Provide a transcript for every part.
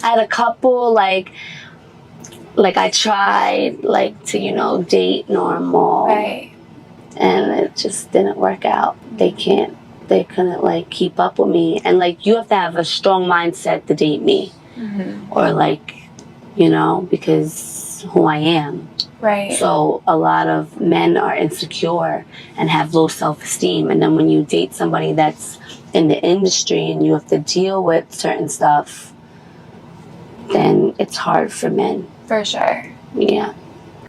I had a couple, like I tried, like, to, date normal. Right. And it just didn't work out. They couldn't, like, keep up with me. And, like, you have to have a strong mindset to date me. Mm-hmm. Or, like, because who I am. Right. So a lot of men are insecure and have low self-esteem. And then when you date somebody that's in the industry and you have to deal with certain stuff, then it's hard for men. For sure. Yeah.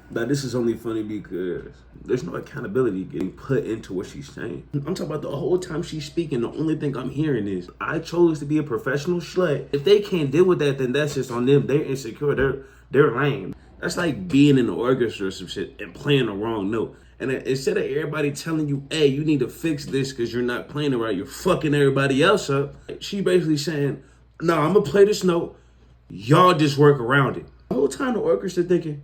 Now, this is only funny because there's no accountability getting put into what she's saying. I'm talking about the whole time she's speaking, the only thing I'm hearing is, I chose to be a professional slut. If they can't deal with that, then that's just on them. They're insecure. They're lame. That's like being in the orchestra or some shit and playing the wrong note. And instead of everybody telling you, hey, you need to fix this because you're not playing it right, you're fucking everybody else up. She basically saying, no, I'm going to play this note. Y'all just work around it. The whole time the orchestra thinking,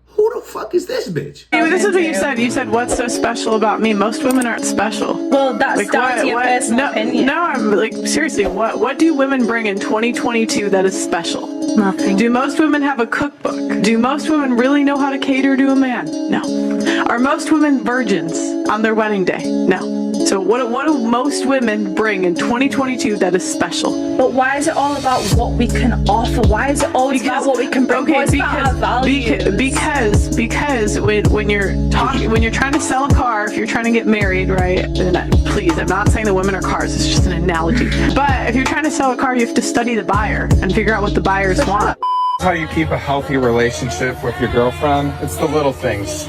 who the fuck is this bitch? This is what you said. You said, what's so special about me? Most women aren't special. Well, that's like, down to your personal opinion. No, I'm like, seriously, what do women bring in 2022 that is special? Nothing. Do most women have a cookbook? Do most women really know how to cater to a man? No. Are most women virgins on their wedding day? No. So what do most women bring in 2022 that is special? But why is it all about what we can offer? Why is it always about what we can bring? Okay, What's about our values? because when you're trying to sell a car, if you're trying to get married, right? And please, I'm not saying that women are cars. It's just an analogy. But if you're trying to sell a car, you have to study the buyer and figure out what the buyers want. How you keep a healthy relationship with your girlfriend? It's the little things,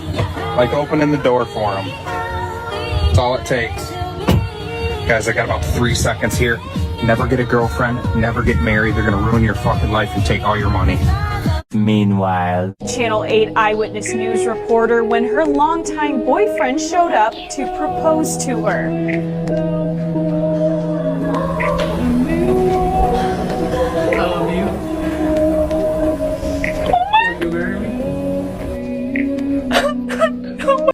like opening the door for them. That's all it takes. Guys, I got about 3 seconds here. Never get a girlfriend, never get married. They're gonna ruin your fucking life and take all your money. Meanwhile, Channel 8 Eyewitness News reporter when her longtime boyfriend showed up to propose to her.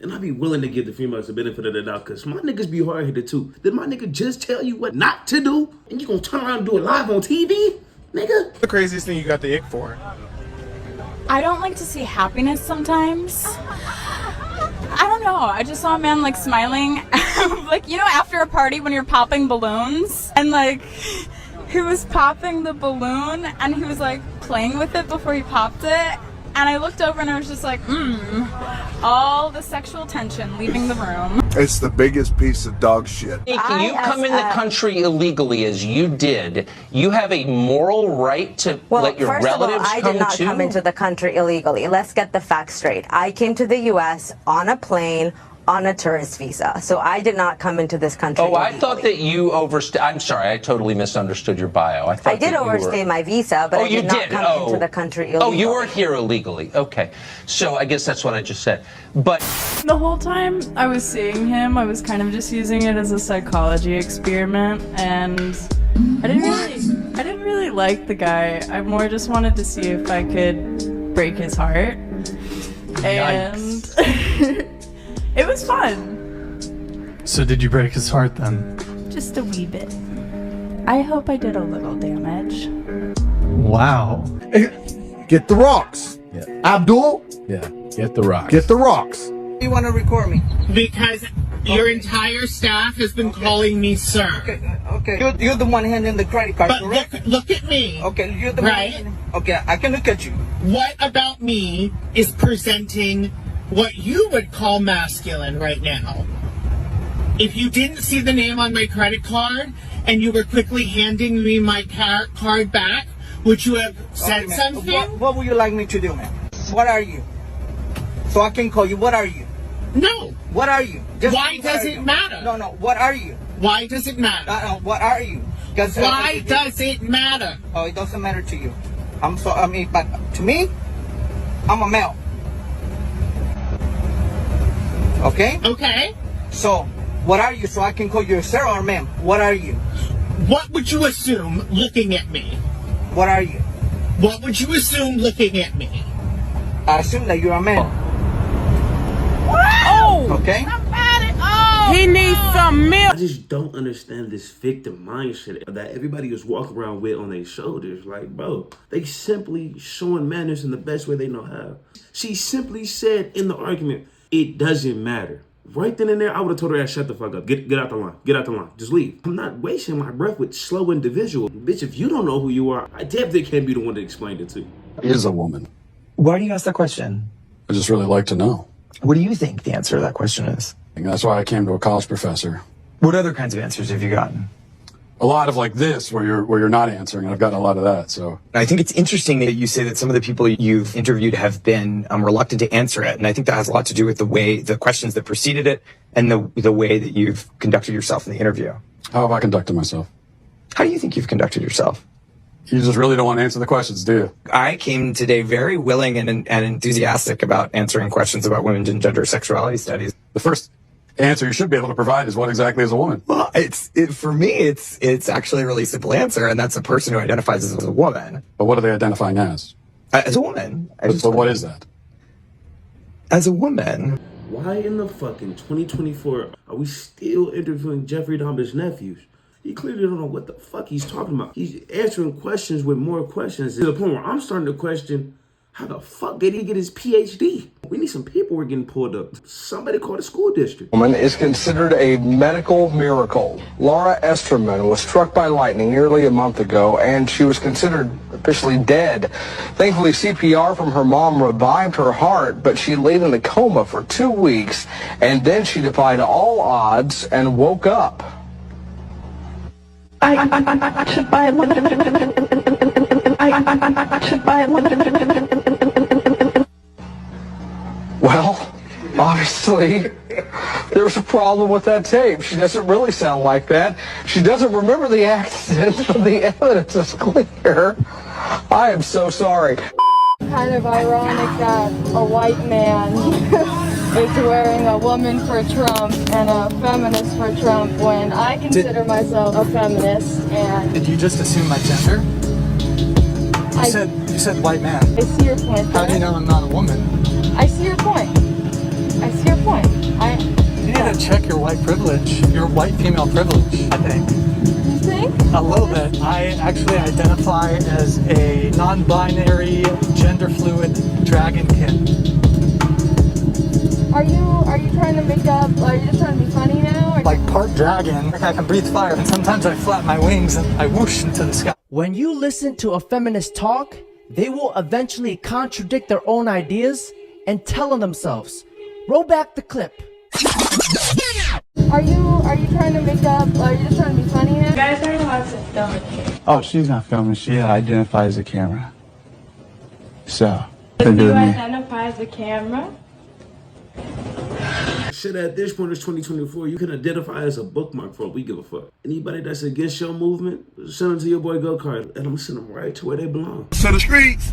And I be willing to give the females the benefit of the doubt because my niggas be hard-headed too. Did my nigga just tell you what not to do? And you gonna turn around and do it live on TV? Nigga? The craziest thing you got the ick for? I don't like to see happiness sometimes. I don't know. I just saw a man like smiling, like, after a party when you're popping balloons, and like he was popping the balloon and he was like playing with it before he popped it. And I looked over and I was just like, all the sexual tension leaving the room. It's the biggest piece of dog shit. if you come in the country illegally as you did, you have a moral right to let your relatives come too? Well, first of all, I did not come into the country illegally. Let's get the facts straight. I came to the U.S. on a plane on a tourist visa. So I did not come into this country illegally. I thought that you overstayed. I'm sorry, I totally misunderstood your bio. I did overstay my visa, but I did not come into the country illegally. Oh, you weren't here illegally. Okay. So I guess that's what I just said. But the whole time I was seeing him, I was kind of just using it as a psychology experiment, and I didn't really like the guy. I more just wanted to see if I could break his heart. And it was fun. So did you break his heart then? Just a wee bit. I hope I did a little damage. Wow. Get the rocks. Yeah. Abdul? Yeah. Get the rocks. Get the rocks. You want to record me? Because your entire staff has been calling me sir. Okay. You're the one handing the credit card, but correct? Look at me. Okay, you're the right? one. Okay, I can look at you. What about me is presenting what you would call masculine right now? If you didn't see the name on my credit card and you were quickly handing me my card back, would you have said something? What would you like me to do, man? What are you? So I can call you. What are you? No. What are you? Why does it matter? No. What are you? Why does it matter? What are you? Why does it matter? Oh, it doesn't matter to you. But to me, I'm a male. Okay? Okay. So, what are you? So I can call you sir or ma'am. What are you? What would you assume looking at me? What are you? What would you assume looking at me? I assume that you're a man. Oh! Okay? I'm bad at He needs some milk. I just don't understand this victim mindset that everybody is walking around with on their shoulders. Like, bro, they simply showing manners in the best way they know how. She simply said in the argument, it doesn't matter. Right then and there, I would have told her ass, shut the fuck up. Get out the line. Get out the line. Just leave. I'm not wasting my breath with slow individual. Bitch, if you don't know who you are, I definitely can't be the one to explain it to you. Is a woman. Why do you ask that question? I just really like to know. What do you think the answer to that question is? And that's why I came to a college professor. What other kinds of answers have you gotten? A lot of like this, where you're not answering, and I've gotten a lot of that. So I think it's interesting that you say that some of the people you've interviewed have been reluctant to answer it, and I think that has a lot to do with the questions that preceded it, and the way that you've conducted yourself in the interview. How have I conducted myself? How do you think you've conducted yourself? You just really don't want to answer the questions, do you? I came today very willing and enthusiastic about answering questions about women's and gender sexuality studies. The first answer you should be able to provide is what exactly is a woman. Well, for me, it's actually a really simple answer, and that's a person who identifies as a woman. But what are they identifying as? As a woman. But what is that? As a woman. Why in the fucking 2024 are we still interviewing Jeffrey Dahmer's nephews? He clearly don't know what the fuck he's talking about. He's answering questions with more questions to the point where I'm starting to question, how the fuck did he get his PhD? We need some paperwork getting pulled up. Somebody call the school district. Woman is considered a medical miracle. Laura Esterman was struck by lightning nearly a month ago, and she was considered officially dead. Thankfully, CPR from her mom revived her heart, but she laid in a coma for 2 weeks, and then she defied all odds and woke up. I should buy Well, obviously, there was a problem with that tape. She doesn't really sound like that. She doesn't remember the accident, but the evidence is clear. I am so sorry. Kind of ironic that a white man is wearing a woman for Trump and a feminist for Trump when I consider myself a feminist. And Did you just assume my gender? You said white man. I see your point. How do you know I'm not a woman? I see your point. I see your point. You need to check your white privilege, your white female privilege, I think. You think? A little bit. I actually identify as a non-binary, gender-fluid dragonkin. Are you trying to make up? Are you just trying to be funny now? Like part dragon, like I can breathe fire, and sometimes I flap my wings and I whoosh into the sky. When you listen to a feminist talk, they will eventually contradict their own ideas and tell on themselves. Roll back the clip. Are you trying to make up? Are you just trying to be funny now? You guys aren't allowed to film it. Oh, she's not filming. She identifies the camera. So, Do you identify as a camera? Shit, at this point, it's 2024. You can identify as a bookmark for all we give a fuck. Anybody that's against your movement, send them to your boy Gokart, and I'm gonna send them right to where they belong. To the streets.